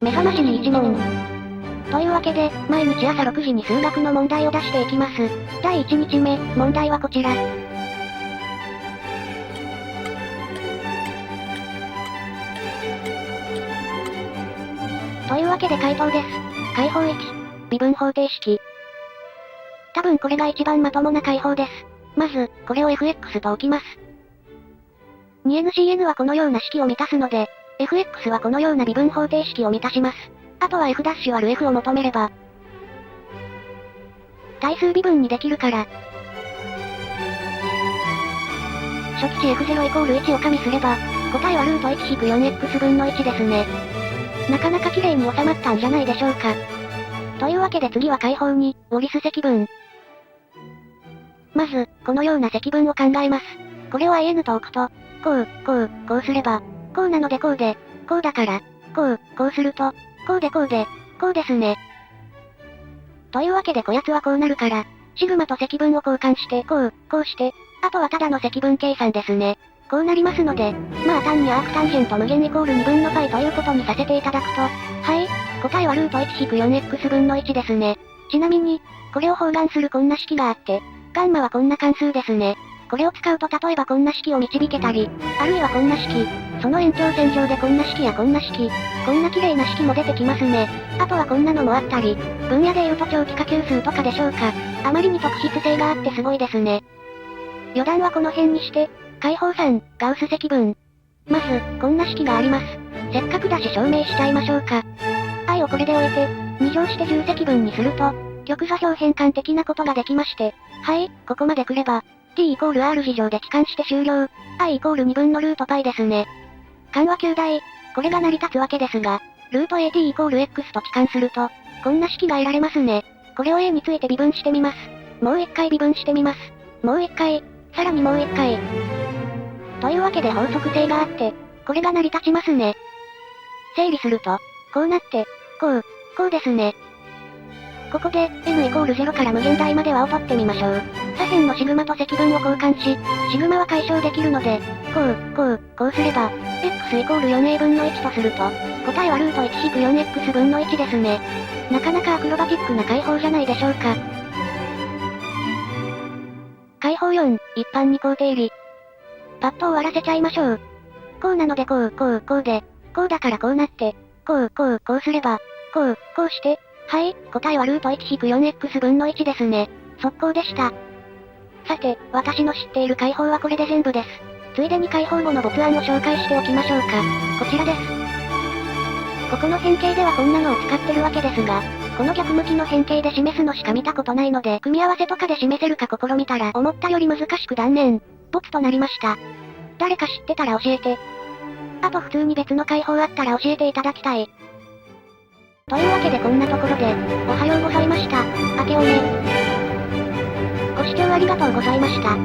目覚ましに1問。というわけで、毎日朝6時に数学の問題を出していきます。第1日目、問題はこちら。というわけで回答です。解法1。微分方程式。多分これが一番まともな解法です。まず、これを fx と置きます。2ncn はこのような式を満たすので、fx はこのような微分方程式を満たします。あとは f'○f を求めれば、対数微分にできるから。初期値 f0 イコール1を加味すれば、答えは 1-4x 分の1ですね。なかなか綺麗に収まったんじゃないでしょうか。というわけで次は解法2、ウォリス積分。まず、このような積分を考えます。これを in と置くと、こうすれば、こうなのでこうで、こうだから、こうすると、こうでこうですね。というわけでこやつはこうなるから、シグマと積分を交換して、こうして、あとはただの積分計算ですね。こうなりますので、まあ単にアークタンジェント無限イコール2分の π ということにさせていただくと、はい、答えは 1-4x 分の1ですね。ちなみに、これを包含するこんな式があって、ガンマはこんな関数ですね。これを使うと例えばこんな式を導けたり、あるいはこんな式、その延長線上でこんな式やこんな式、こんな綺麗な式も出てきますね。あとはこんなのもあったり、分野で言うと長期化級数とかでしょうか。あまりに特筆性があってすごいですね。余談はこの辺にして、解法3、ガウス積分。まず、こんな式があります。せっかくだし証明しちゃいましょうか。i をこれで置いて、2乗して10積分にすると、極座標変換的なことができまして、はい、ここまで来れば、t イコール r 次乗で帰還して終了。i イコール2分のルート π ですね。緩和9大、これが成り立つわけですが、ルート at イコール x と帰還すると、こんな式が得られますね。これを a について微分してみます。もう一回微分してみます。もう一回、さらにもう一回。というわけで法則性があって、これが成り立ちますね。整理すると、こうなって、こうですね。ここで、n イコール0から無限大まではを取ってみましょう。左辺のシグマと積分を交換し、シグマは解消できるので、こうすれば、x イコール 4a 分の1とすると、答えは 1-4x 分の1ですね。なかなかアクロバティックな解法じゃないでしょうか。解法4、一般に項定理。パッと終わらせちゃいましょう。こうなのでこうで、こうだからこうなって、こうすれば、こうして、はい、答えは 1-4x 分の1ですね。速攻でした。さて、私の知っている解法はこれで全部です。ついでに解法後の没案を紹介しておきましょうか。こちらです。ここの変形ではこんなのを使ってるわけですが、この逆向きの変形で示すのしか見たことないので、組み合わせとかで示せるか試みたら思ったより難しく断念。没となりました。誰か知ってたら教えて。あと普通に別の解法あったら教えていただきたい。というわけでこんなところで、おはようございました。明けおめ。ご視聴ありがとうございました。